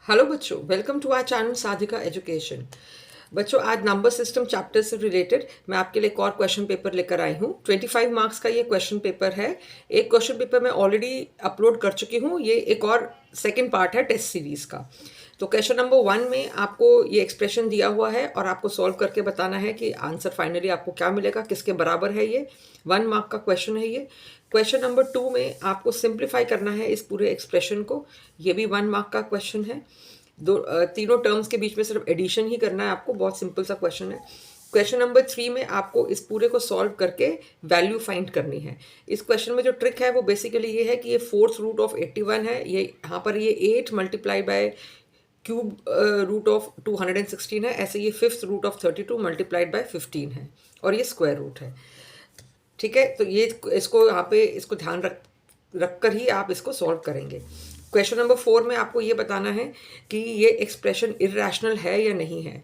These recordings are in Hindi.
हेलो बच्चों, welcome to our channel Sadhika education. बच्चों, आज नंबर सिस्टम चैप्टर से रिलेटेड मैं आपके लिए एक और क्वेश्चन पेपर लेकर आई हूँ। 25 मार्क्स का ये क्वेश्चन पेपर है। एक क्वेश्चन पेपर मैं ऑलरेडी अपलोड कर चुकी हूँ, ये एक और सेकंड पार्ट है टेस्ट सीरीज का। तो क्वेश्चन नंबर 1 में आपको ये एक्सप्रेशन दिया हुआ है और आपको सॉल्व करके बताना है कि आंसर फाइनली आपको क्या मिलेगा, किसके बराबर है। ये 1 मार्क का क्वेश्चन है। ये क्वेश्चन नंबर 2 में आपको सिंप्लीफाई करना है इस पूरे एक्सप्रेशन को। ये भी 1 मार्क का क्वेश्चन है। तीनों टर्म्स के बीच में सिर्फ एडिशन ही करना है आपको, बहुत सिंपल सा क्वेश्चन है। क्वेश्चन नंबर 3 में आपको इस पूरे को सॉल्व करके वैल्यू फाइंड करनी है। इस क्वेश्चन में जो ट्रिक है वो बेसिकली ये है कि ये फोर्थ रूट ऑफ 81 है, ये यहाँ पर ये 8 multiply by cube root of 216 है। ऐसे ये fifth root of 32 multiplied by 15 है और ये स्क्वायर रूट है। ठीक है, तो ये इसको यहाँ पे इसको ध्यान रख कर ही आप इसको सॉल्व करेंगे। क्वेश्चन नंबर 4 में आपको ये बताना है कि ये एक्सप्रेशन इरेशनल है या नहीं है।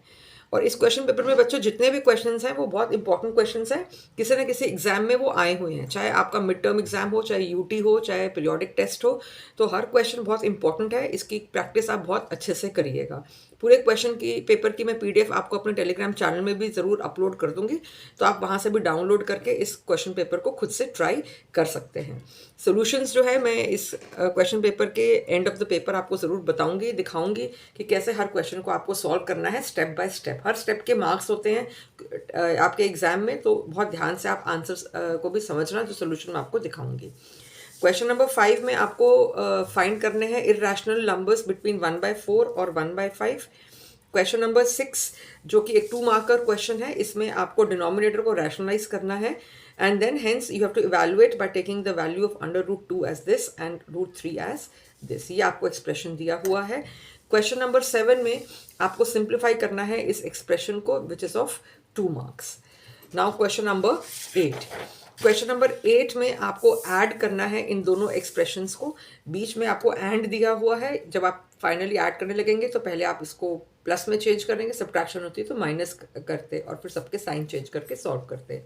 और इस क्वेश्चन पेपर में बच्चों जितने भी क्वेश्चंस हैं वो बहुत इंपॉर्टेंट क्वेश्चंस हैं, किसी न किसी एग्जाम में वो आए हुए हैं, चाहे आपका मिड टर्म एग्जाम हो, चाहे यूटी हो, चाहे पीरियोडिक टेस्ट हो। तो हर क्वेश्चन बहुत इंपॉर्टेंट है, इसकी प्रैक्टिस आप बहुत अच्छे से करिएगा। पूरे क्वेश्चन की पेपर की मैं पीडीएफ आपको अपने टेलीग्राम चैनल में भी ज़रूर अपलोड कर दूंगी, तो आप वहाँ से भी डाउनलोड करके इस क्वेश्चन पेपर को खुद से ट्राई कर सकते हैं। सॉल्यूशंस जो है मैं इस क्वेश्चन पेपर के एंड ऑफ द पेपर आपको ज़रूर बताऊंगी, दिखाऊंगी कि कैसे हर क्वेश्चन को आपको सॉल्व करना है step by step. Her step के मार्क्स होते हैं आपके एग्जाम में, तो बहुत ध्यान से आप आंसर्स को भी समझना, जो सोल्यूशन मैं आपको दिखाऊंगी। क्वेश्चन नंबर 5 में आपको फाइंड करने हैं इरेशनल नंबर्स बिटवीन 1/4 और 1/5। क्वेश्चन नंबर 6 जो कि एक 2 मार्कर क्वेश्चन है, इसमें आपको डिनोमिनेटर को रैशनलाइज करना है and then hence you have to evaluate by taking the value of √2 as this and √3 as this. ये आपको एक्सप्रेशन दिया हुआ है। क्वेश्चन नंबर 7 में आपको सिंप्लीफाई करना है इस एक्सप्रेशन को, which is of 2 marks. Now question number 8। Question number 8 में आपको ऐड करना है इन दोनों एक्सप्रेशंस को। बीच में आपको एंड दिया हुआ है, जब आप फाइनली ऐड करने लगेंगे तो पहले आप इसको प्लस में चेंज करेंगे, सब्ट्रैक्शन होती है तो माइनस करते और फिर सबके साइन चेंज करके सॉल्व करते।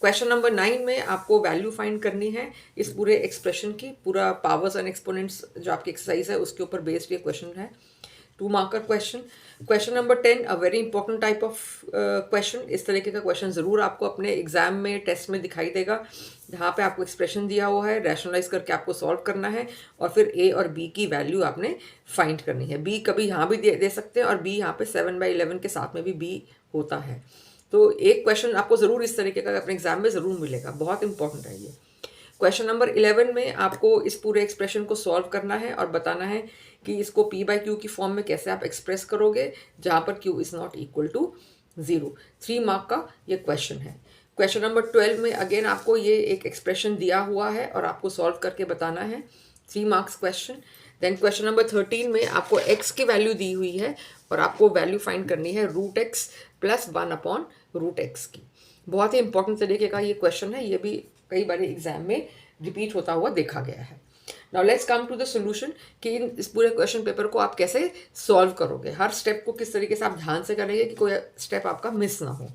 क्वेश्चन नंबर 9 में आपको वैल्यू फाइंड करनी है इस पूरे एक्सप्रेशन की। पूरा पावर्स एंड एक्सपोनेंट्स जो आपकी एक्सरसाइज है उसके ऊपर बेस्ड ये क्वेश्चन है, 2 marker question. Question number 10 a very important type of question. इस तरीके का क्वेश्चन ज़रूर आपको अपने एग्जाम में, टेस्ट में दिखाई देगा, जहाँ पे आपको एक्सप्रेशन दिया हुआ है, रैशनलाइज करके आपको सॉल्व करना है और फिर ए और बी की वैल्यू आपने फाइंड करनी है। बी कभी यहाँ भी दे सकते हैं और बी यहाँ पे 7/11 के साथ में भी बी होता है। तो एक क्वेश्चन आपको ज़रूर इस तरीके का अपने एग्जाम में ज़रूर मिलेगा, बहुत इंपॉर्टेंट है ये। क्वेश्चन नंबर 11 में आपको इस पूरे एक्सप्रेशन को सॉल्व करना है और बताना है कि इसको p/q की फॉर्म में कैसे आप एक्सप्रेस करोगे, जहाँ पर q is not equal to 0। 3 mark का ये क्वेश्चन है। क्वेश्चन नंबर 12 में अगेन आपको ये एक एक्सप्रेशन दिया हुआ है और आपको सॉल्व करके बताना है, 3 marks question. Then question number 13 में आपको x की वैल्यू दी हुई है और आपको वैल्यू फाइंड करनी है √x प्लस 1/√x की। बहुत ही इंपॉर्टेंट तरीके का ये क्वेश्चन है, ये भी कई बार एग्जाम में रिपीट होता हुआ देखा गया है। Now let's come to the solution कि इस पूरे क्वेश्चन पेपर को आप कैसे सॉल्व करोगे, हर स्टेप को किस तरीके से आप ध्यान से करेंगे कि कोई स्टेप आपका मिस ना हो।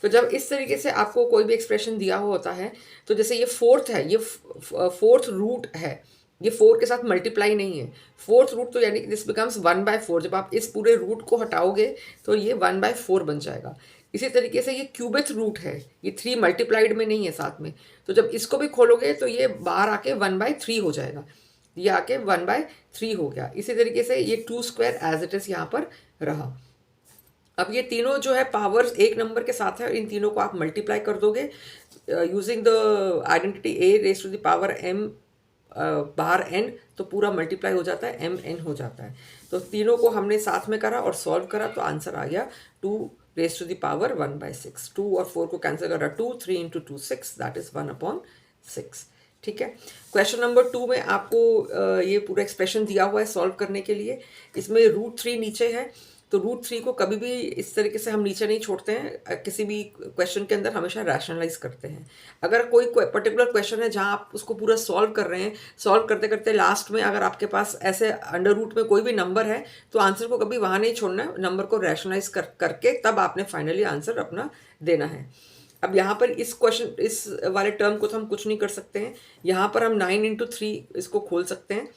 तो जब इस तरीके से आपको कोई भी एक्सप्रेशन दिया हुआ होता है, तो जैसे ये फोर्थ है, ये फोर्थ रूट है, ये 4 के साथ मल्टीप्लाई नहीं है। फोर्थ रूट तो यानी कि दिस बिकम्स 1/4। जब आप इस पूरे रूट को हटाओगे तो ये 1/4 बन जाएगा। इसी तरीके से ये क्यूबिथ रूट है, ये 3 मल्टीप्लाइड में नहीं है साथ में, तो जब इसको भी खोलोगे तो ये बाहर आके 1/3 हो जाएगा, ये आके 1/3 हो गया। इसी तरीके से ये 2 स्क्वायर एज इट इज़ यहाँ पर रहा। अब ये तीनों जो है पावर्स एक नंबर के साथ है, इन तीनों को आप मल्टीप्लाई कर दोगे using the identity a raise to the power m बाहर n, तो पूरा मल्टीप्लाई हो जाता है, mn हो जाता है। तो तीनों को हमने साथ में करा और सॉल्व करा तो आंसर आ गया 2 रेज टू द पावर 1/6। 2 और 4 को कैंसिल करा, 2 3 इंटू 2 6, दैट इज 1/6। ठीक है। क्वेश्चन नंबर 2 में आपको ये पूरा एक्सप्रेशन दिया हुआ है सॉल्व करने के लिए। इसमें √3 नीचे है, तो √3 को कभी भी इस तरीके से हम नीचे नहीं छोड़ते हैं, किसी भी क्वेश्चन के अंदर हमेशा रैशनलाइज करते हैं। अगर कोई पर्टिकुलर क्वेश्चन है जहां आप उसको पूरा सॉल्व कर रहे हैं, सॉल्व करते करते लास्ट में अगर आपके पास ऐसे अंडर रूट में कोई भी नंबर है, तो आंसर को कभी वहां नहीं छोड़ना है, नंबर को रैशनलाइज करके तब आपने फाइनली आंसर अपना देना है। अब यहाँ पर इस क्वेश्चन, इस वाले टर्म को तो हम कुछ नहीं कर सकते हैं, यहाँ पर हम 9 इंटू 3 इसको खोल सकते हैं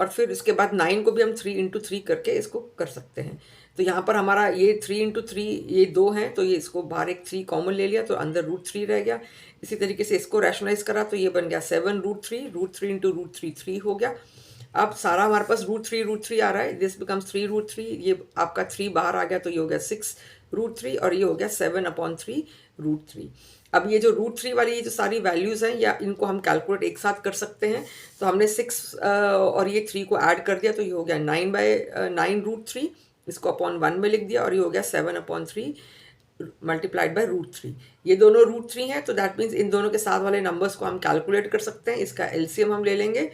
और फिर इसके बाद 9 को भी हम 3 इंटू 3 करके इसको कर सकते हैं। तो यहाँ पर हमारा ये 3 इंटू 3 ये 2 हैं, तो ये इसको बाहर एक 3 कॉमन ले लिया तो अंदर √3 रह गया। इसी तरीके से इसको रैशनलाइज करा तो ये बन गया 7 √3 इंटू √3 3 हो गया। अब सारा हमारे पास √3 आ रहा है, दिस बिकम्स 3 √3, ये आपका 3 बाहर आ गया तो ये हो गया 6 √3 और ये हो गया 7/3 √3। अब ये जो √3 वाली ये जो सारी वैल्यूज़ हैं या इनको हम कैलकुलेट एक साथ कर सकते हैं। तो हमने 6 और ये 3 को ऐड कर दिया तो ये हो गया 9/9 √3, इसको अपॉन 1 में लिख दिया और ये हो गया 7/3 मल्टीप्लाइड बाय √3। ये दोनों √3 हैं तो दैट मीन्स इन दोनों के साथ वाले नंबर्स को हम कैलकुलेट कर सकते हैं। इसका एलसीएम हम ले लेंगे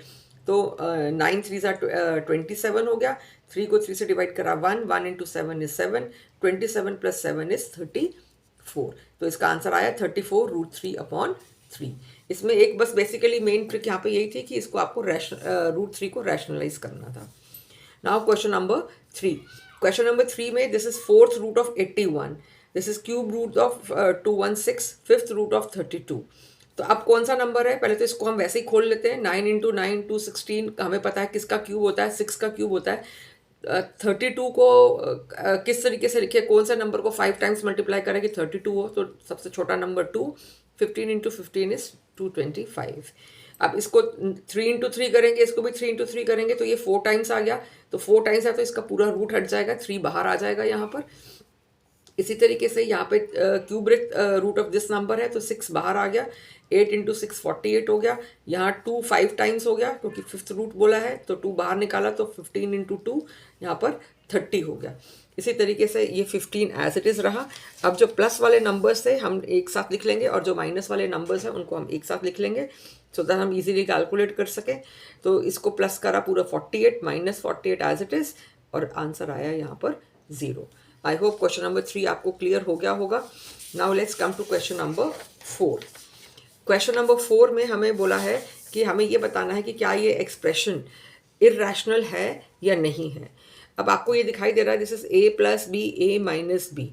तो 9 3 27 हो गया, 3 को 3 से डिवाइड करा 1 इंटू 7 इज 7, 27 प्लस 7 इज 34। तो इसका आंसर आया 34 √3/3। इसमें एक बस बेसिकली मेन ट्रिक यहाँ पे यही थी कि इसको आपको √3 को रैशनलाइज करना था। Now question number 3। Question number 3 में this is 4th root of 81, this is cube root of 216, 5th root of 32। तो अब कौन सा नंबर है, पहले तो इसको हम वैसे ही खोल लेते हैं। 9 इंटू 9 216, हमें पता है किसका क्यूब होता है, 6 का क्यूब होता है। 32 को किस तरीके से लिखे, कौन सा नंबर को 5 टाइम्स मल्टीप्लाई करें कि 32 हो, तो सबसे छोटा नंबर 2, 15 इंटू 15 इज 225। अब इसको 3 इंटू 3 करेंगे, इसको भी 3 इंटू 3 करेंगे तो ये 4 टाइम्स आ गया। तो 4 टाइम्स है तो इसका पूरा रूट हट जाएगा, 3 बाहर आ जाएगा यहाँ पर। इसी तरीके से यहाँ पे cube root of this number है तो 6 बाहर आ गया, 8 इंटू 6 48 हो गया। यहाँ 2 5 टाइम्स हो गया क्योंकि 5th रूट बोला है तो 2 बाहर निकाला तो 15 इंटू 2 यहाँ पर 30 हो गया। इसी तरीके से ये 15 एज इट इज़ रहा। अब जो प्लस वाले नंबर्स थे हम एक साथ लिख लेंगे और जो माइनस वाले नंबर्स हैं उनको हम एक साथ लिख लेंगे सो दैट हम इजीली कैलकुलेट कर सकें। तो इसको प्लस करा पूरा 48 माइनस 48 एज इट इज़ और आंसर आया यहाँ पर 0। आई होप क्वेश्चन नंबर 3 आपको क्लियर हो गया होगा। Now let's come to question number 4। Question number 4 में हमें बोला है कि हमें ये बताना है कि क्या ये एक्सप्रेशन इर्रेशनल है या नहीं है। अब आपको ये दिखाई दे रहा है this is a plus B a minus B.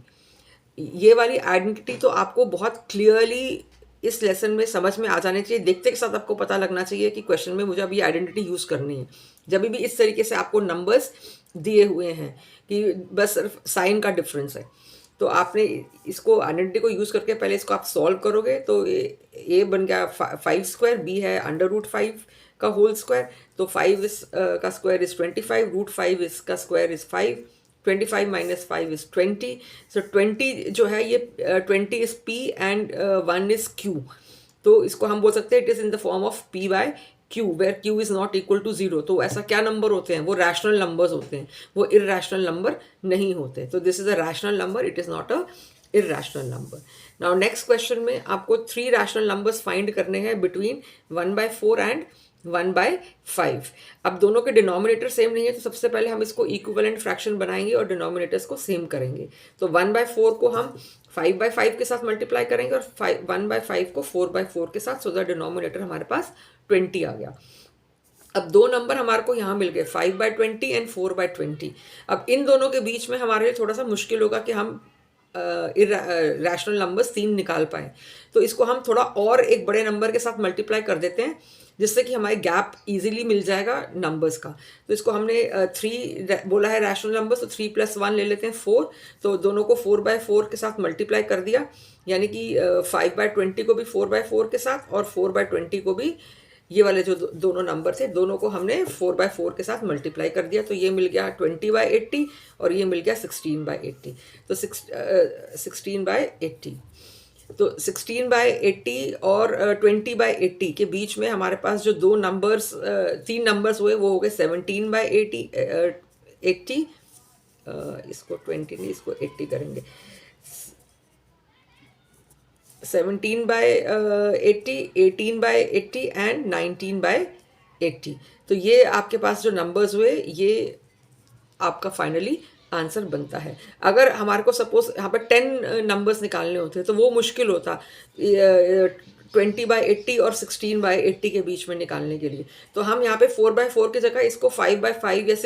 ये वाली आइडेंटिटी तो आपको बहुत क्लियरली इस लेसन में समझ में आ जाने चाहिए। देखते के साथ आपको पता लगना चाहिए कि क्वेश्चन में मुझे अभी आइडेंटिटी यूज़ करनी है। जब भी इस तरीके से आपको नंबर्स दिए हुए हैं कि बस सिर्फ साइन का डिफरेंस है तो आपने इसको आइडेंटिटी को यूज़ करके पहले इसको आप सॉल्व करोगे तो ए बन गया 5 स्क्वायर, बी है √5 का होल स्क्वायर, तो 5 का स्क्वायर इज 25, √5 का square is 5, 25 minus 5 is 20। So 20 जो है ये 20 is p and 1 is q। तो इसको हम बोल सकते हैं it is in the form of p by q where q is not equal to 0। तो ऐसा क्या नंबर होते हैं, वो रैशनल नंबर्स होते हैं, वो इर्रेशनल नंबर नहीं होते। तो this is a rational number, it is not a irrational number. Now next question में आपको 3 रैशनल नंबर्स फाइंड करने हैं बिटवीन 1/4 एंड 1/5। अब दोनों के डिनोमिनेटर सेम नहीं है तो सबसे पहले हम इसको इक्विवेलेंट फ्रैक्शन बनाएंगे और डिनोमिनेटर्स को सेम करेंगे। तो 1/4 को हम 5/5 के साथ मल्टीप्लाई करेंगे और 1/5 को 4/4 के साथ, सो द डिनोमिनेटर हमारे पास 20 आ गया। अब दो नंबर हमारे को यहाँ मिल गए 5/20 एंड 4/20। अब इन दोनों के बीच में हमारे लिए थोड़ा सा मुश्किल होगा कि हम रैशनल नंबर्स 3 निकाल पाए। तो इसको हम थोड़ा और एक बड़े नंबर के साथ मल्टीप्लाई कर देते हैं जिससे कि हमारे गैप इजीली मिल जाएगा नंबर्स का। तो इसको हमने 3 बोला है रैशनल नंबर, तो 3 + 1 ले लेते हैं 4। तो दोनों को 4/4 के साथ मल्टीप्लाई कर दिया, यानी कि 5/20 को भी 4/4 के साथ और 4/20 को भी, ये वाले जो दोनों नंबर थे दोनों को हमने 4/4 के साथ मल्टीप्लाई कर दिया। तो ये मिल गया 20/80 और ये मिल गया 16/80। तो 16/80। तो 16/80 और 20/80 के बीच में हमारे पास जो 3 नंबर्स हुए वो हो गए 17/80, 80, इसको 20 नहीं इसको 80 करेंगे, 17/80, 18/80 एंड 19/80। तो ये आपके पास जो नंबर्स हुए ये आपका फाइनली आंसर बनता है। अगर हमारे को सपोज यहाँ पर 10 नंबर्स निकालने होते तो वो मुश्किल होता 20/80 और 16/80 के बीच में निकालने के लिए। तो हम यहाँ पे 4/4 की जगह इसको 5/5 या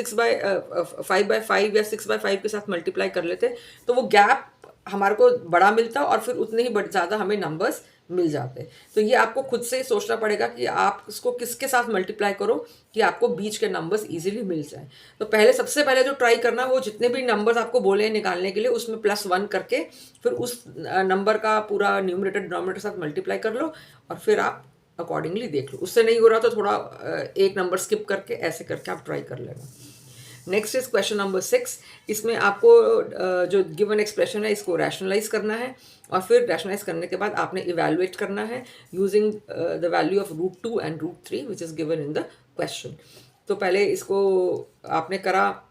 5/5 या 6/5 के साथ मल्टीप्लाई कर लेते, तो वो गैप हमारे को बड़ा मिलता और फिर उतने ही ज़्यादा हमें नंबर्स मिल जाते। तो ये आपको खुद से सोचना पड़ेगा कि आप इसको किसके साथ मल्टीप्लाई करो कि आपको बीच के नंबर्स इजीली मिल जाए। तो पहले सबसे पहले जो ट्राई करना, वो जितने भी नंबर्स आपको बोले हैं निकालने के लिए उसमें +1 करके फिर उस नंबर का पूरा न्यूमरेटर डिनोमिनेटर साथ मल्टीप्लाई कर लो और फिर आप अकॉर्डिंगली देख लो। उससे नहीं हो रहा तो थोड़ा एक नंबर स्किप करके ऐसे करके आप ट्राई कर लेना। Next is question number 6। इसमें आपको जो गिवन एक्सप्रेशन है इसको रैशनलाइज करना है और फिर रैशनलाइज करने के बाद आपने इवैल्यूएट करना है using the value of √2 and √3 which is given in the question. तो पहले इसको आपने करा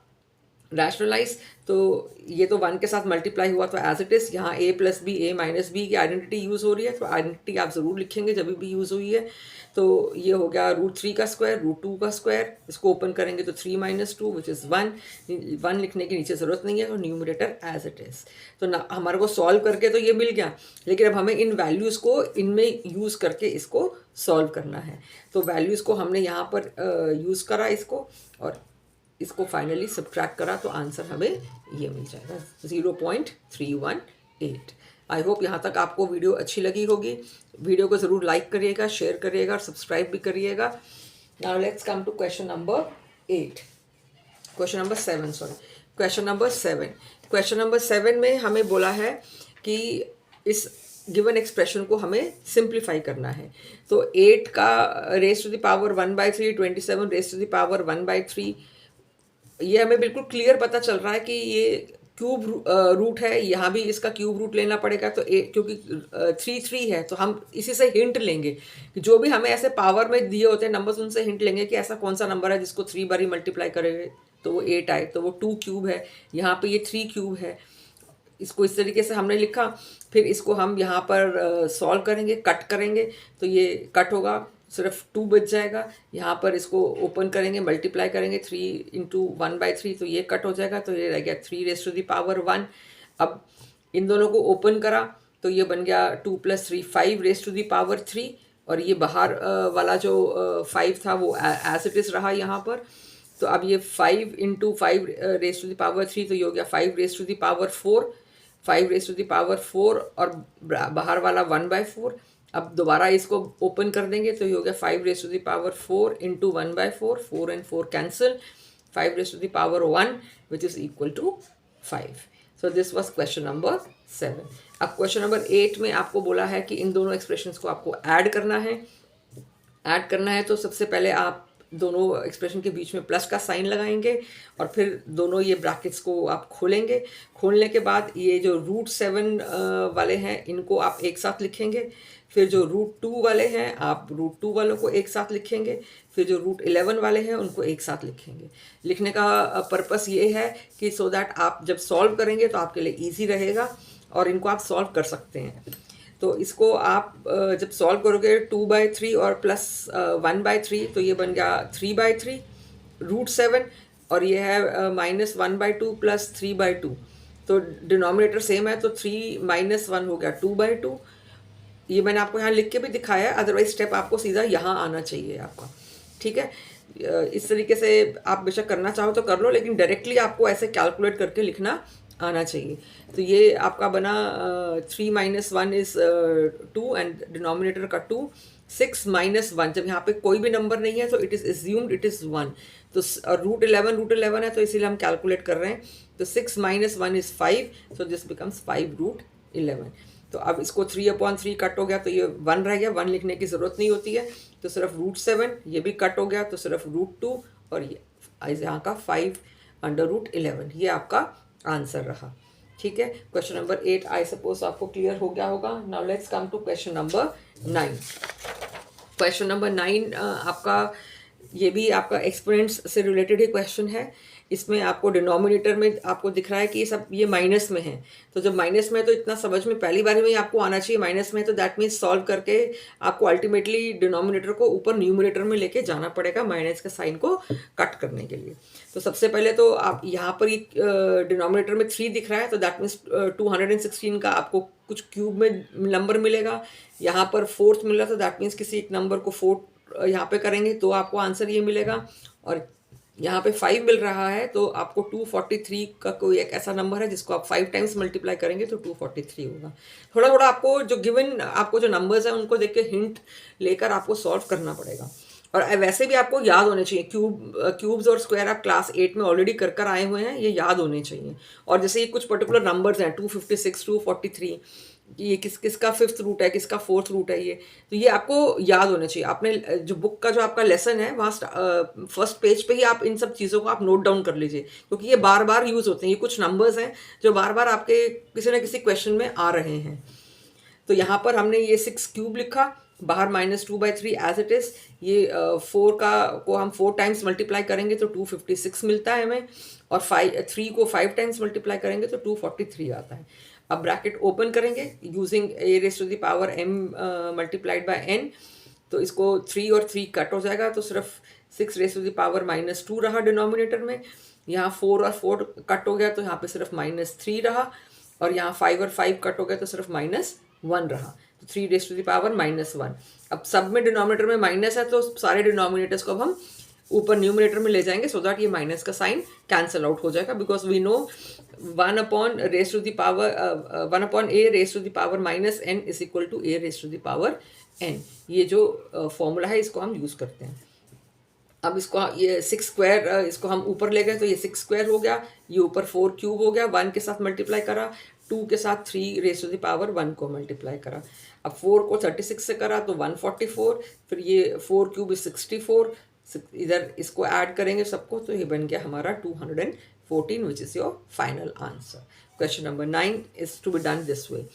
रैशनलाइज, तो ये तो 1 के साथ मल्टीप्लाई हुआ तो एज इट इज़ यहाँ a + b a - b की आइडेंटिटी यूज़ हो रही है, तो आइडेंटिटी आप ज़रूर लिखेंगे जब भी यूज़ हुई है। तो ये हो गया √3 का स्क्वायर, √2 का स्क्वायर, इसको ओपन करेंगे तो 3 - 2 विच इज़ 1। 1 लिखने की नीचे ज़रूरत नहीं है, तो न्यूमरेटर एज इट इज़। तो ना हमारे को सॉल्व करके तो ये मिल गया, लेकिन अब हमें इन वैल्यूज़ को इनमें यूज़ करके इसको सॉल्व करना है। तो वैल्यूज़ को हमने यहाँ पर यूज़ करा इसको और इसको फाइनली सब्ट्रैक्ट करा तो आंसर हमें ये मिल जाएगा 0.318। आई होप यहाँ तक आपको वीडियो अच्छी लगी होगी। वीडियो को ज़रूर लाइक करिएगा, शेयर करिएगा और सब्सक्राइब भी करिएगा। Now let's come to question number 8, question number 7 sorry, question number 7। Question number 7 में हमें बोला है कि इस गिवन एक्सप्रेशन को हमें सिंप्लीफाई करना है। तो 8 का raise to the power 1/3, 27 raise to the power 1/3, ये हमें बिल्कुल क्लियर पता चल रहा है कि ये क्यूब रूट है, यहाँ भी इसका क्यूब रूट लेना पड़ेगा। तो क्योंकि 3 है तो हम इसी से हिंट लेंगे कि जो भी हमें ऐसे पावर में दिए होते हैं नंबर्स, उनसे हिंट लेंगे कि ऐसा कौन सा नंबर है जिसको 3 बारी मल्टीप्लाई करेंगे तो वो 8 आए। तो वो 2 क्यूब है, यहाँ पे ये 3 क्यूब है। इसको इस तरीके से हमने लिखा। फिर इसको हम यहाँ पर सॉल्व करेंगे, कट करेंगे तो ये कट होगा, सिर्फ 2 बच जाएगा। यहाँ पर इसको ओपन करेंगे, मल्टीप्लाई करेंगे 3 × 1/3 तो ये कट हो जाएगा, तो ये रह गया 3 रेज़ टू द पावर 1। अब इन दोनों को ओपन करा तो ये बन गया 2 + 3 5 रेज़ टू द पावर 3, और ये बाहर वाला जो 5 था वो एज इट इज़ रहा यहाँ पर। तो अब ये 5 × 5 रेज़ टू द पावर 3 तो ये हो गया 5 raise to the power 4, 5 raise to the power 4 और बाहर वाला 1/4। अब दोबारा इसको ओपन कर देंगे तो ये हो गया 5 raise to the power 4 × 1/4, 4 and 4 cancel, 5 raise to the power 1 which is equal to 5। So this was question number 7। अब क्वेश्चन नंबर 8 में आपको बोला है कि इन दोनों एक्सप्रेशंस को आपको ऐड करना है। ऐड करना है तो सबसे पहले आप दोनों एक्सप्रेशन के बीच में प्लस का साइन लगाएंगे और फिर दोनों ये ब्रैकेट्स को आप खोलेंगे। खोलने के बाद ये जो √7 वाले हैं इनको आप एक साथ लिखेंगे। फिर जो √2 वाले हैं आप √2 वालों को एक साथ लिखेंगे। फिर जो √11 वाले हैं उनको एक साथ लिखेंगे। लिखने का पर्पस ये है कि सो दैट आप जब सॉल्व करेंगे तो आपके लिए ईजी रहेगा और इनको आप सॉल्व कर सकते हैं। तो इसको आप जब सॉल्व करोगे 2/3 और प्लस 1/3 तो ये बन गया 3/3 √7, और ये है -1/2 प्लस 3/2। तो डिनोमिनेटर सेम है तो 3 - 1 हो गया 2/2। ये मैंने आपको यहाँ लिख के भी दिखाया है, अदरवाइज स्टेप आपको सीधा यहाँ आना चाहिए आपका, ठीक है। इस तरीके से आप बेशक करना चाहो तो कर लो, लेकिन डायरेक्टली आपको ऐसे कैलकुलेट करके लिखना आना चाहिए। तो ये आपका बना 3 - 1 इज़ 2 एंड डिनोमिनेटर का 2, 6 - 1 जब यहाँ पे कोई भी नंबर नहीं है तो it is assumed it is 1। तो √11 है तो इसीलिए हम कैलकुलेट कर रहे हैं। तो 6 - 1 इज़ 5, सो दिस बिकम्स 5 √11। तो अब इसको 3/3 कट हो गया तो ये 1 रह गया, 1 लिखने की ज़रूरत नहीं होती है। तो सिर्फ √7 ये भी कट हो गया तो सिर्फ √2 और ये यहाँ का 5/11 ये आपका आंसर रहा, ठीक है। क्वेश्चन नंबर 8 आई सपोज आपको क्लियर हो गया होगा। Now let's come to question number 9। Question number 9 आपका ये भी आपका एक्सपोनेंट्स से रिलेटेड ही क्वेश्चन है। इसमें आपको डिनोमिनेटर में आपको दिख रहा है कि सब ये माइनस में है। तो जब माइनस में है तो इतना समझ में पहली बार में ही आपको आना चाहिए माइनस में, तो दैट मीन्स सॉल्व करके आपको अल्टीमेटली डिनोमिनेटर को ऊपर न्यूमरेटर में लेके जाना पड़ेगा माइनस के साइन को कट करने के लिए। तो सबसे पहले तो आप यहाँ पर ये डिनोमिनेटर में 3 दिख रहा है तो दैट मीन्स 216 का आपको कुछ क्यूब में नंबर मिलेगा। यहाँ पर 4th मिला तो दैट मीन्स किसी एक नंबर को 4 यहाँ पे करेंगे तो आपको आंसर ये मिलेगा। और यहाँ पे 5 मिल रहा है, तो आपको 243 का कोई एक ऐसा नंबर है जिसको आप 5 टाइम्स मल्टीप्लाई करेंगे तो 243 होगा। थोड़ा थोड़ा आपको जो गिवन आपको जो नंबर्स हैं उनको देख के हिंट लेकर आपको सॉल्व करना पड़ेगा। और वैसे भी आपको याद होने चाहिए, क्यूब्स और स्क्वायर आप क्लास 8 में ऑलरेडी कर कर आए हुए हैं, ये याद होने चाहिए। और जैसे ये कुछ पर्टिकुलर नंबर्स हैं 256 243, ये किसका फिफ्थ रूट है, किसका फोर्थ रूट है, ये तो ये आपको याद होना चाहिए। आपने जो बुक का जो आपका लेसन है वहाँ फर्स्ट पेज पे ही आप इन सब चीज़ों को आप नोट डाउन कर लीजिए, क्योंकि ये बार बार यूज़ होते हैं। ये कुछ नंबर्स हैं जो बार बार आपके किसी न किसी क्वेश्चन में आ रहे हैं। तो यहाँ पर हमने ये 6 क्यूब लिखा, बाहर -2/3 एज इट इज़। ये 4 को हम 4 टाइम्स मल्टीप्लाई करेंगे तो 256 मिलता है हमें, और 3 को 5 टाइम्स मल्टीप्लाई करेंगे तो 243 आता है। अब ब्रैकेट ओपन करेंगे using a⁻m multiplied by n, तो इसको 3 और 3 कट हो जाएगा, तो सिर्फ 6⁻2 रहा डिनोमिनेटर में। यहाँ 4 और 4 कट हो गया तो यहाँ पे सिर्फ -3 रहा, और यहाँ 5 और 5 कट हो गया तो सिर्फ -1 रहा, तो 3⁻1। अब सब में डिनोमिनेटर में माइनस है तो सारे डिनोमिनेटर्स को अब हम ऊपर न्यूमिनेटर में ले जाएंगे, सो दैट ये माइनस का साइन कैंसिल आउट हो जाएगा, because we know 1/a -n is equal to a⁻n। ये जो फॉर्मूला है इसको हम यूज़ करते हैं। अब इसको ये 6 स्क्वायर इसको हम ऊपर ले गए तो ये 6 स्क्वायर हो गया, ये ऊपर 4 क्यूब हो गया, 1 के साथ मल्टीप्लाई करा, 2 के साथ 3⁻1 को मल्टीप्लाई करा। अब 4 को 36 से करा तो 144, फिर ये 4 क्यूब 64, इधर इसको ऐड करेंगे सबको तो ये बन गया हमारा 214, which is your final answer. Question number 9 is to be done this way.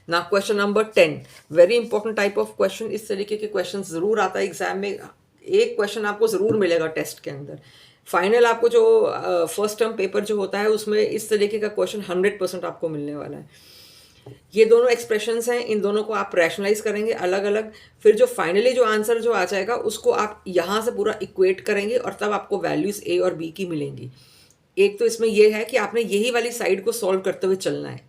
ना question number 10, very important type of question. इस तरीके के क्वेश्चन ज़रूर आता है एग्जाम में, एक क्वेश्चन आपको ज़रूर मिलेगा टेस्ट के अंदर। फाइनल आपको जो फर्स्ट टर्म पेपर जो होता है उसमें इस तरीके का क्वेश्चन 100% आपको मिलने वाला है। ये दोनों एक्सप्रेशंस हैं, इन दोनों को आप रैशनलाइज करेंगे अलग अलग, फिर जो फाइनली जो आंसर जो आ जाएगा उसको आप यहाँ से पूरा इक्वेट करेंगे और तब आपको वैल्यूज ए और बी की मिलेंगी। एक तो इसमें यह है कि आपने यही वाली साइड को सॉल्व करते हुए चलना है।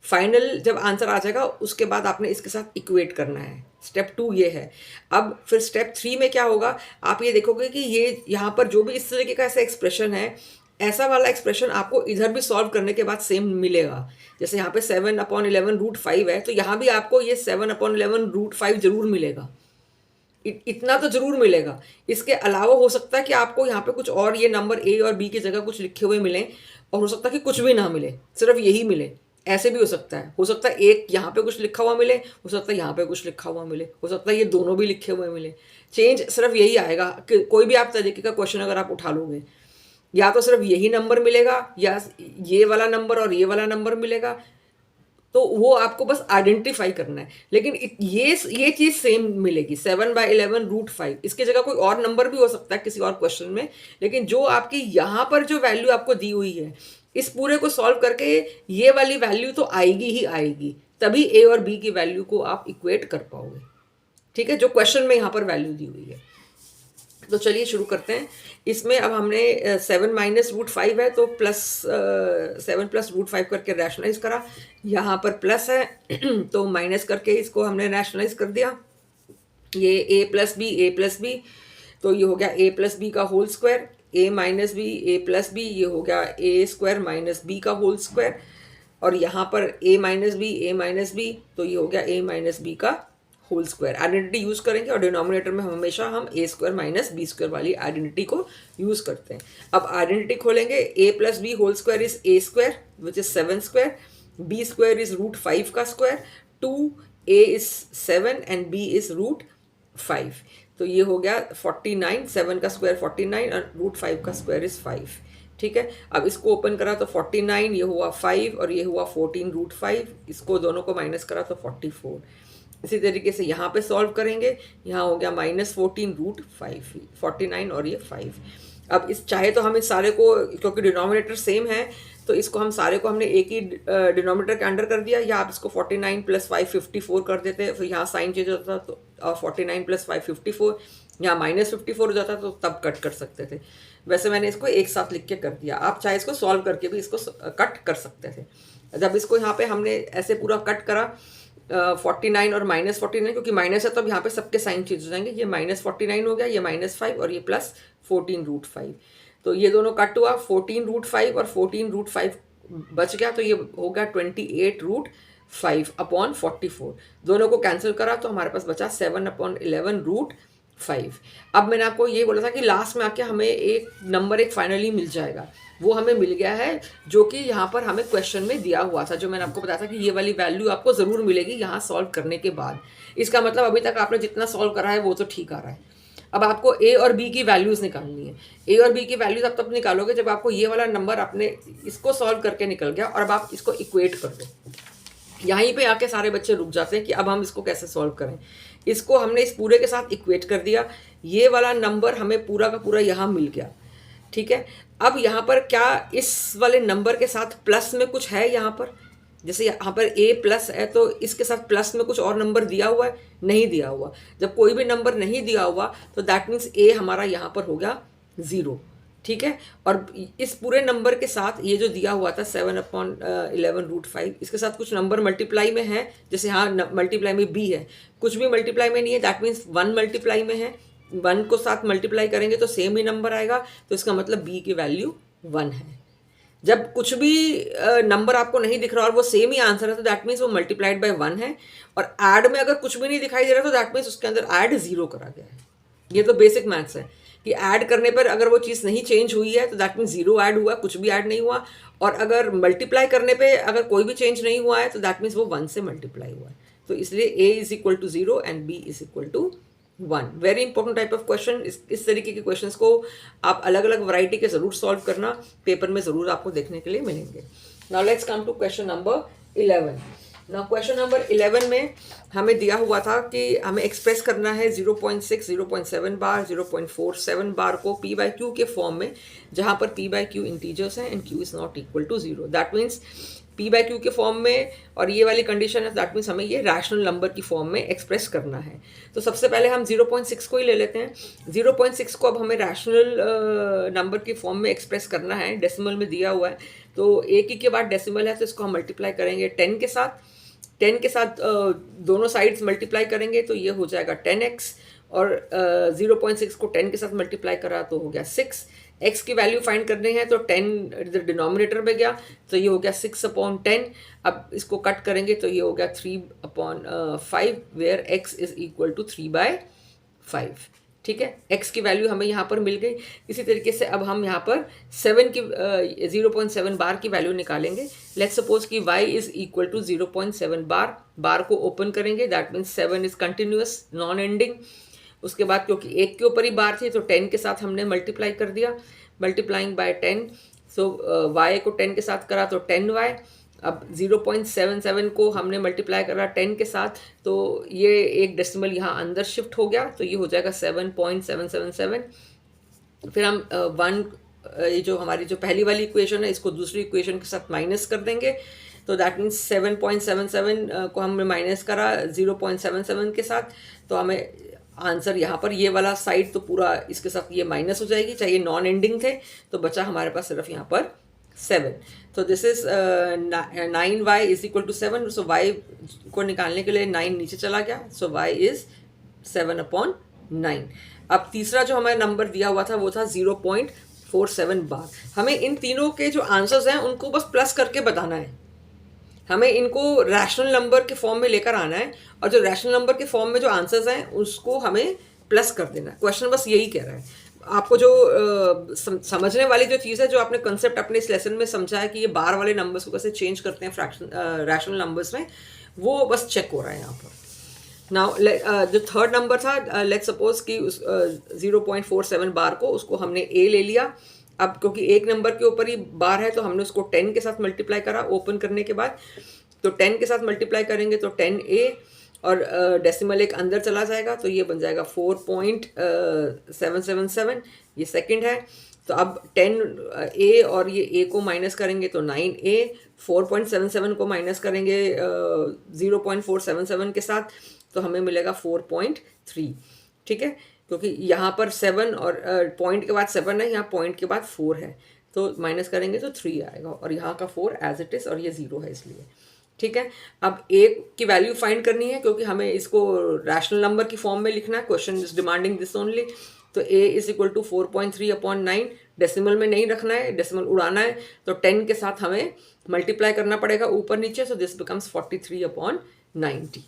फाइनल जब आंसर आ जाएगा उसके बाद आपने इसके साथ इक्वेट करना है। स्टेप 2 ये है। अब फिर स्टेप 3 में क्या होगा, आप ये देखोगे कि ये यहाँ पर जो भी इस तरीके का ऐसा एक्सप्रेशन है, ऐसा वाला एक्सप्रेशन आपको इधर भी सॉल्व करने के बाद सेम मिलेगा। जैसे यहाँ पे 7/11√5 है, तो यहाँ भी आपको ये 7/11√5 जरूर मिलेगा। इतना तो जरूर मिलेगा। इसके अलावा हो सकता है कि आपको यहाँ पे कुछ और ये नंबर ए और बी की जगह कुछ लिखे हुए मिलें, और हो सकता है कि कुछ भी ना मिले, सिर्फ यही मिले। ऐसे भी हो सकता है। हो सकता है एक यहाँ पे कुछ लिखा हुआ मिले, हो सकता है यहाँ पे कुछ लिखा हुआ मिले, हो सकता है ये दोनों भी लिखे हुए मिले। चेंज सिर्फ यही आएगा कि कोई भी आप तरीके का क्वेश्चन अगर आप उठा लोगे, या तो सिर्फ यही नंबर मिलेगा या ये वाला नंबर और ये वाला नंबर मिलेगा, तो वो आपको बस आइडेंटिफाई करना है। लेकिन ये चीज़ सेम मिलेगी 7/11√5। इसकी जगह कोई और नंबर भी हो सकता है किसी और क्वेश्चन में, लेकिन जो आपकी यहाँ पर जो वैल्यू आपको दी हुई है, इस पूरे को सॉल्व करके ये वाली वैल्यू तो आएगी ही आएगी, तभी ए और बी की वैल्यू को आप इक्वेट कर पाओगे। ठीक है, जो क्वेश्चन में यहाँ पर वैल्यू दी हुई है। तो चलिए शुरू करते हैं। इसमें अब हमने 7 -√5 है तो +7 +√5 करके रैशनलाइज करा। यहाँ पर प्लस है तो माइनस करके इसको हमने रैशनलाइज कर दिया। ये a+b तो ये हो गया a+b का होल स्क्वायर, a-b ये हो गया a² - b का होल स्क्वायर, और यहाँ पर a-b तो ये हो गया a-b का होल स्क्वायर। आइडेंटिटी यूज़ करेंगे और डिनोमिनेटर में हमेशा हम a² - b² वाली आइडेंटिटी को यूज़ करते हैं। अब आइडेंटिटी खोलेंगे, a+b whole square is a² which is 7², b² is √5 का square, 2a is 7 and b is √5। तो ये हो गया 49, 7 का स्क्वायर 49 और √5 का स्क्वायर इज 5। ठीक है, अब इसको ओपन करा तो 49, ये हुआ 5 और ये हुआ 14 √5, इसको दोनों को माइनस करा तो 44। इसी तरीके से यहाँ पे सॉल्व करेंगे, यहाँ हो गया -14 √5, 49 और ये 5। अब इस चाहे तो हम इस सारे को, क्योंकि डिनोमिनेटर सेम है तो इसको हम सारे को हमने एक ही डिनोमिनेटर के अंडर कर दिया, या आप इसको 49 + 5 54 कर देते, फिर यहाँ साइन चेंज होता तो 49 + 5 54, यहाँ -54 हो जाता तो तब कट कर सकते थे। वैसे मैंने इसको एक साथ लिख के कर दिया, आप चाहे इसको सॉल्व करके भी इसको कट कर सकते थे। जब इसको यहाँ पे हमने ऐसे पूरा कट करा 49 और -49, क्योंकि माइनस है तो अब यहाँ पे सबके साइन चेंज हो जाएंगे, ये -49 हो गया, ये -5 और ये +14 √5। तो ये दोनों कट हुआ, 14√5 और 14√5 बच गया, तो ये हो गया 28√5/44। दोनों को कैंसिल करा तो हमारे पास बचा 7/11√5। अब मैंने आपको ये बोला था कि लास्ट में आके हमें एक नंबर एक फाइनली मिल जाएगा, वो हमें मिल गया है, जो कि यहाँ पर हमें क्वेश्चन में दिया हुआ था, जो मैंने आपको बताया था कि ये वाली वैल्यू आपको ज़रूर मिलेगी यहाँ सॉल्व करने के बाद। इसका मतलब अभी तक आपने जितना सॉल्व करा है वो तो ठीक आ रहा है। अब आपको ए और बी की वैल्यूज़ निकालनी है। ए और बी की वैल्यूज़ आप तब निकालोगे जब आपको ये वाला नंबर आपने इसको सॉल्व करके निकल गया और अब आप इसको इक्वेट कर दो। यहीं पे आके सारे बच्चे रुक जाते हैं कि अब हम इसको कैसे सॉल्व करें। इसको हमने इस पूरे के साथ इक्वेट कर दिया, ये वाला नंबर हमें पूरा का पूरा यहाँ मिल गया, ठीक है। अब यहाँ पर क्या इस वाले नंबर के साथ प्लस में कुछ है यहाँ पर, जैसे यहाँ पर ए प्लस है तो इसके साथ प्लस में कुछ और नंबर दिया हुआ है, नहीं दिया हुआ। जब कोई भी नंबर नहीं दिया हुआ तो दैट मीन्स ए हमारा यहाँ पर हो गया 0, ठीक है। और इस पूरे नंबर के साथ ये जो दिया हुआ था 7/11√5, इसके साथ कुछ नंबर मल्टीप्लाई में है, जैसे हाँ मल्टीप्लाई में बी है, कुछ भी मल्टीप्लाई में नहीं है, दैट मीन्स 1 मल्टीप्लाई में है। 1 को साथ मल्टीप्लाई करेंगे तो सेम ही नंबर आएगा, तो इसका मतलब बी की वैल्यू 1 है। जब कुछ भी नंबर आपको नहीं दिख रहा और वो सेम ही आंसर है तो दैट मीन्स वो मल्टीप्लाइड बाय 1 है। और ऐड में अगर कुछ भी नहीं दिखाई दे रहा तो दैट मीन्स उसके अंदर ऐड 0 करा गया है। ये तो बेसिक मैथ्स है कि ऐड करने पर अगर वो चीज़ नहीं चेंज हुई है तो दैट मीन्स 0 ऐड हुआ, कुछ भी ऐड नहीं हुआ। और अगर मल्टीप्लाई करने पे अगर कोई भी चेंज नहीं हुआ है तो दैट मीन्स वो 1 से मल्टीप्लाई हुआ है। तो इसलिए a = 0 and b = 1। Very important type of question. इस तरीके के क्वेश्चंस को आप अलग अलग वैरायटी के ज़रूर सॉल्व करना, पेपर में ज़रूर आपको देखने के लिए मिलेंगे। Now let's come to question number 11। ना क्वेश्चन नंबर 11 में हमें दिया हुआ था कि हमें एक्सप्रेस करना है 0.6, 0.7 बार, 0.47 बार को p/q के फॉर्म में, जहाँ पर p/q इंटीजर्स हैं and q is not equal to 0। That means p/q के फॉर्म में, और ये वाली कंडीशन है, दैट मीन्स हमें ये रैशनल नंबर की फॉर्म में एक्सप्रेस करना है। तो सबसे पहले हम 0.6 को ही ले लेते हैं। 0.6 को अब हमें रैशनल नंबर की फॉर्म में एक्सप्रेस करना है, डेसिमल में दिया हुआ है, तो एक ही के बाद डेसिमल है तो इसको हम मल्टीप्लाई करेंगे 10 के साथ। 10 के साथ दोनों साइड्स मल्टीप्लाई करेंगे तो ये हो जाएगा 10x, और 0.6 को 10 के साथ मल्टीप्लाई करा तो हो गया 6। x की वैल्यू फाइंड करनी है तो 10 इधर डिनोमिनेटर में गया तो ये हो गया 6/10। अब इसको कट करेंगे तो ये हो गया 3/5, where x is equal to 3/5, ठीक है। x की वैल्यू हमें यहाँ पर मिल गई। इसी तरीके से अब हम यहाँ पर 0.7 बार की वैल्यू निकालेंगे। लेट्स सपोज कि y इज इक्वल टू 0.7 बार। बार को ओपन करेंगे, that means 7 is continuous, non ending. उसके बाद क्योंकि एक के ऊपर ही बार थी तो 10 के साथ हमने मल्टीप्लाई कर दिया, मल्टीप्लाइंग बाय 10। सो y को 10 के साथ करा तो 10y। अब 0.77 को हमने मल्टीप्लाई करा 10 के साथ तो ये एक डेसिमल यहाँ अंदर शिफ्ट हो गया तो ये हो जाएगा 7.777। फिर हम 1, ये जो हमारी जो पहली वाली इक्वेशन है इसको दूसरी इक्वेशन के साथ माइनस कर देंगे, तो दैट मीन्स 7.77 को हमने माइनस करा 0.77 के साथ, तो हमें आंसर यहाँ पर ये वाला साइड तो पूरा इसके साथ ये माइनस हो जाएगी, चाहिए नॉन एंडिंग थे, तो बचा हमारे पास सिर्फ यहाँ पर 7। तो this is 9y is equal to 7। So y को निकालने के लिए 9 नीचे चला गया, सो y इज 7/9। अब तीसरा जो हमारा नंबर दिया हुआ था वो था 0.47 बार। हमें इन तीनों के जो आंसर्स हैं उनको बस प्लस करके बताना है, हमें इनको रैशनल नंबर के फॉर्म में लेकर आना है, और जो रैशनल नंबर के फॉर्म में जो आंसर्स हैं उसको हमें प्लस कर देना है। क्वेश्चन बस यही कह रहा है। आपको जो समझने वाली जो चीज़ है, जो आपने कंसेप्ट अपने इस लेसन में समझा है कि ये बार वाले नंबर्स को कैसे चेंज करते हैं फ्रैक्शन रैशनल नंबर्स में, वो बस चेक हो रहा है यहाँ पर। नाउ जो थर्ड नंबर था, लेट्स सपोज कि 0.47 बार को उसको हमने a ले लिया। अब क्योंकि एक नंबर के ऊपर ही बार है तो हमने उसको 10 के साथ मल्टीप्लाई करा ओपन करने के बाद, तो 10 के साथ मल्टीप्लाई करेंगे तो 10a, और डेसिमल एक अंदर चला जाएगा तो ये बन जाएगा 4.777, ये सेकंड है। तो अब 10a और ये a को माइनस करेंगे तो 9a, 4.77 को माइनस करेंगे 0.477 के साथ तो हमें मिलेगा 4.3, ठीक है। क्योंकि यहाँ पर 7 और पॉइंट के बाद 7 है, यहाँ पॉइंट के बाद 4 है, तो माइनस करेंगे तो 3 आएगा, और यहाँ का 4 एज इट इज़, और ये 0 है इसलिए, ठीक है। अब a की वैल्यू फाइंड करनी है क्योंकि हमें इसको रैशनल नंबर की फॉर्म में लिखना है, question is demanding this only. तो a is equal to 4.3/9 decimal में नहीं रखना है, डेसिमल उड़ाना है, तो 10 के साथ हमें मल्टीप्लाई करना पड़ेगा ऊपर नीचे, सो दिस बिकम्स 43/90।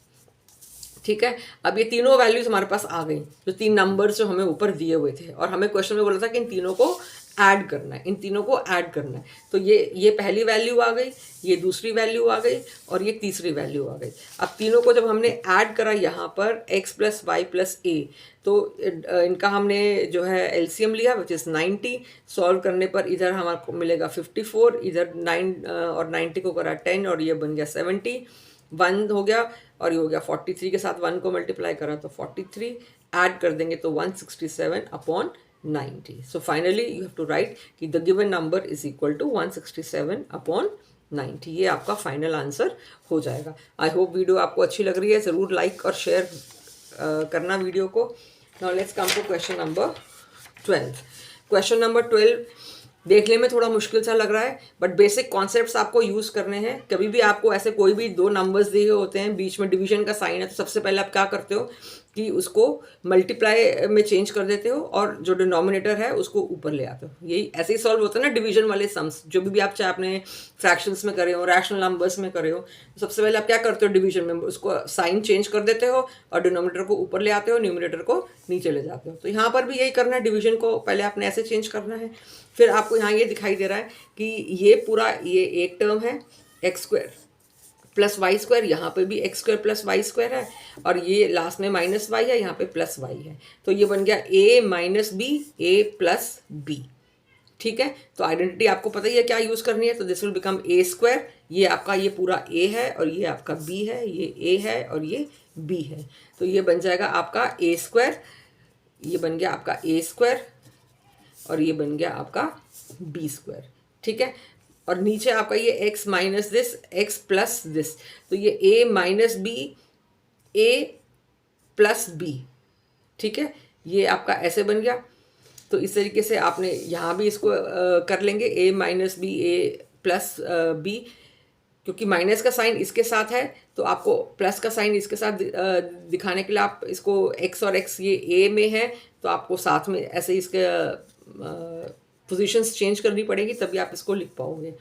ठीक है, अब ये तीनों वैल्यूज हमारे पास आ गई, जो 3 नंबर्स जो हमें ऊपर दिए हुए थे, और हमें क्वेश्चन में बोला था कि इन तीनों को ऐड करना है, इन तीनों को ऐड करना है। तो ये पहली वैल्यू आ गई, ये दूसरी वैल्यू आ गई, और ये तीसरी वैल्यू आ गई। अब तीनों को जब हमने ऐड करा यहाँ पर x + y + a, तो इनका हमने जो है एलसीएम लिया विच इज़ 90। सॉल्व करने पर इधर हमारे मिलेगा 54, इधर 9 और 90 को करा 10, और ये बन गया 70, 1 हो गया, और ये हो गया 43 के साथ 1 को मल्टीप्लाई करा तो 43, ऐड कर देंगे तो 167/90। So finally you have to write कि the given number is equal to 167/90। ये आपका फाइनल आंसर हो जाएगा। आई होप वीडियो आपको अच्छी लग रही है, ज़रूर लाइक और शेयर करना वीडियो को। Now let's come to question number 12। Question number 12 देखने में थोड़ा मुश्किल सा लग रहा है, बट बेसिक कॉन्सेप्ट्स आपको यूज़ करने हैं। कभी भी आपको ऐसे कोई भी 2 नंबर्स दिए होते हैं, बीच में डिवीजन का साइन है, तो सबसे पहले आप क्या करते हो कि उसको मल्टीप्लाई में चेंज कर देते हो, और जो डिनोमिनेटर है उसको ऊपर ले आते हो। यही ऐसे ही सॉल्व होता है ना डिवीजन वाले सम्स, जो भी आप चाहे अपने फ्रैक्शंस में करे हो, रैशनल नंबर्स में करे हो। तो सबसे पहले आप क्या करते हो, डिवीजन में उसको साइन चेंज कर देते हो, और डिनोमिनेटर को ऊपर ले आते हो, न्यूमिनेटर को नीचे ले जाते हो। तो यहाँ पर भी यही करना है, डिवीजन को पहले आपने ऐसे चेंज करना है। फिर आपको यहाँ ये दिखाई दे रहा है कि ये पूरा ये एक टर्म है x² + y², यहाँ पे भी x² + y² है, और ये लास्ट में -y है, यहाँ पे +y है। तो ये बन गया a - b a + b। ठीक है, तो आइडेंटिटी आपको पता ही है क्या यूज़ करनी है, तो दिस विल बिकम a²। ये आपका ये पूरा a है, और ये आपका b है, ये a है और ये b है। तो ये बन जाएगा आपका a², ये बन गया आपका a², और ये बन गया आपका b²। ठीक है, और नीचे आपका ये x - दिस, x + दिस, तो ये a - b a + b। ठीक है, ये आपका ऐसे बन गया। तो इस तरीके से आपने यहाँ भी इसको कर लेंगे, a - b a + b, क्योंकि माइनस का साइन इसके साथ है, तो आपको प्लस का साइन इसके साथ दिखाने के लिए आप इसको x और x ये a में है, तो आपको साथ में ऐसे इसके पोजीशंस चेंज करनी पड़ेगी, तभी आप इसको लिख पाओगे।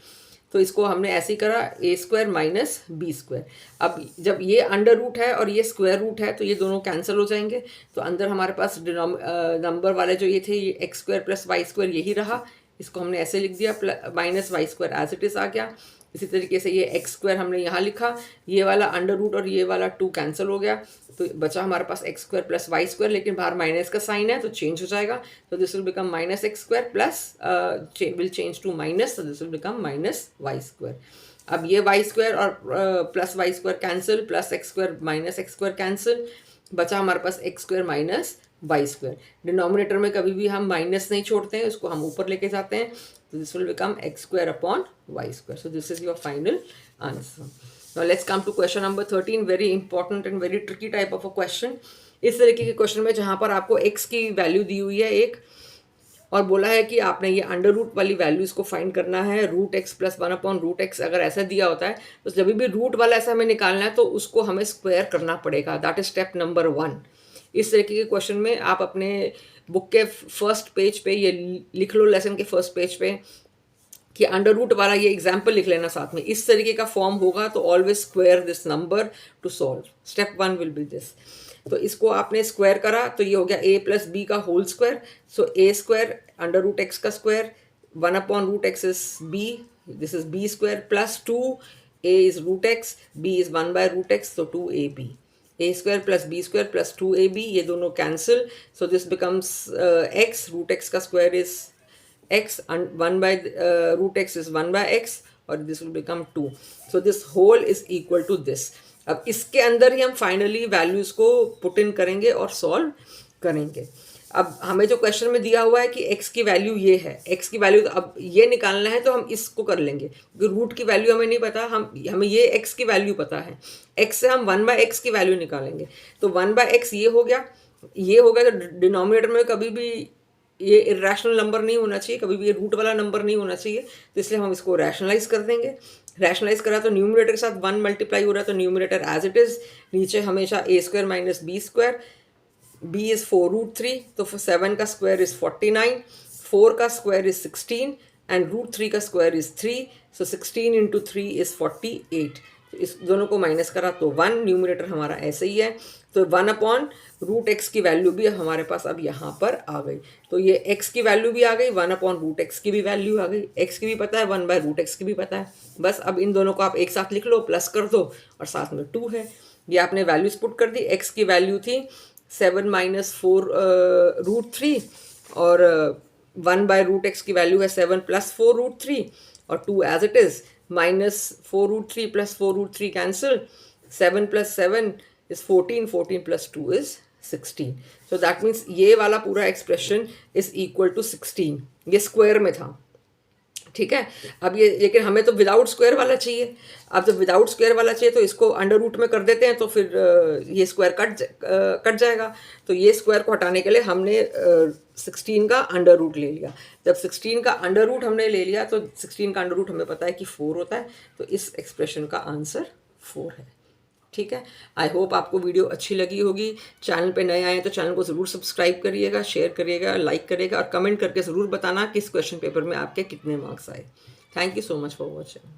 तो इसको हमने ऐसे ही करा, a² - b²। अब जब ये अंडर रूट है और ये स्क्वायर रूट है, तो ये दोनों कैंसिल हो जाएंगे। तो अंदर हमारे पास नंबर वाले जो ये थे, ये x² + y² यही रहा। इसको हमने ऐसे लिख दिया, -y² एज इट इज़ आ गया। इसी तरीके से ये x² हमने यहाँ लिखा, ये वाला अंडर रूट और ये वाला 2 कैंसिल हो गया, तो बचा हमारे पास x² + y², लेकिन बाहर माइनस का साइन है तो चेंज हो जाएगा। तो this will become -x² plus will change to minus, तो दिस विल बिकम -y²। अब ये y² और plus y² cancel, plus x² - x² cancel, बचा हमारे पास x² - y²। डिनोमिनेटर में कभी भी हम माइनस नहीं छोड़ते हैं, उसको हम ऊपर लेके जाते हैं। So this will become x²/y². So this is your final answer. Now let's come to question number 13. Very important and very tricky type of a question. इस तरीके के क्वेश्चन में जहाँ पर आपको x की वैल्यू दी हुई है एक, और बोला है कि आपने ये अंडर रूट वाली वैल्यूज़ को फाइंड करना है। √x + 1/√x अगर ऐसा दिया होता है, तो जब भी रूट वाला ऐसा हमें निकालना है, तो उसको हमें स्क्वायर करना पड़ेगा। That is step number 1। इस तरीके के क्वेश्चन में आप अपने बुक के फर्स्ट पेज पे ये लिख लो, लेसन के फर्स्ट पेज पे, कि अंडर रूट वाला ये एग्जाम्पल लिख लेना साथ में। इस तरीके का फॉर्म होगा तो always square this number two solve. Step 1 will be this. तो इसको आपने स्क्वायर करा, तो ये हो गया a + b का होल स्क्वायर। सो a² √x का square, 1/√x is b, this is b² plus 2, a is √x, b is 1/√x, तो 2ab। a² + b² + 2ab, ये दोनों cancel, so this becomes x, √x का square is x, 1/√x is 1/x, और this will become 2। So this whole is equal to this. अब इसके अंदर ही हम फाइनली वैल्यूज़ को पुट इन करेंगे और सॉल्व करेंगे। अब हमें जो क्वेश्चन में दिया हुआ है कि x की वैल्यू ये है, x की वैल्यू, तो अब ये निकालना है तो हम इसको कर लेंगे, क्योंकि रूट की वैल्यू हमें नहीं पता, हमें ये x की वैल्यू पता है। x से हम 1/x की वैल्यू निकालेंगे, तो 1/x ये हो गया, ये हो गया। तो डिनोमिनेटर में कभी भी ये इरेशनल नंबर नहीं होना चाहिए, कभी भी ये रूट वाला नंबर नहीं होना चाहिए, तो इसलिए हम इसको रैशनलाइज कर देंगे। रैशनलाइज करा तो न्यूमरेटर के साथ 1 मल्टीप्लाई हो रहा है, तो न्यूमरेटर एज इट इज़, नीचे हमेशा a² - b², b इज़ 4√3, तो 7 का स्क्वायर इज़ 49, 4 का स्क्वायर इज 16 एंड रूट 3 का square is 3, so 16 into 3 is 48। तो इस दोनों को माइनस करा तो 1, न्यूमरेटर हमारा ऐसे ही है, तो 1 अपॉन रूट एक्स की वैल्यू भी हमारे पास अब यहाँ पर आ गई। तो ये एक्स की वैल्यू भी आ गई, 1 अपॉन रूट एक्स की भी वैल्यू आ गई, एक्स की भी पता है, 1 बाय रूट एक्स की भी पता है। बस अब इन दोनों को आप एक साथ लिख लो, प्लस कर दो और साथ में 2 है। ये आपने वैल्यूज पुट कर दी। एक्स की वैल्यू थी 7 माइनस 4 रूट 3 और 1 बाय रूट एक्स की वैल्यू है 7 प्लस 4 रूट 3 और 2 as it is, minus 4 root 3 plus 4 root 3 cancel, 7 plus 7 is 14, 14 plus 2 is 16। So that means ये वाला पूरा एक्सप्रेशन इज इक्वल टू 16, ये स्क्वायर में था, ठीक है। अब ये लेकिन हमें तो विदाउट स्क्वायर वाला चाहिए। अब जब विदाउट स्क्वायर वाला चाहिए तो इसको अंडर रूट में कर देते हैं, तो फिर ये स्क्वायर कट जाएगा। तो ये स्क्वायर को हटाने के लिए हमने 16 का अंडर रूट ले लिया। जब 16 का अंडर रूट हमने ले लिया तो 16 का अंडर रूट हमें पता है कि 4 होता है, तो इस एक्सप्रेशन का आंसर 4 है, ठीक है। आई होप आपको वीडियो अच्छी लगी होगी। चैनल पे नए आए तो चैनल को ज़रूर सब्सक्राइब करिएगा, शेयर करिएगा, लाइक करिएगा और कमेंट करके ज़रूर बताना किस क्वेश्चन पेपर में आपके कितने मार्क्स आए। Thank you so much for watching.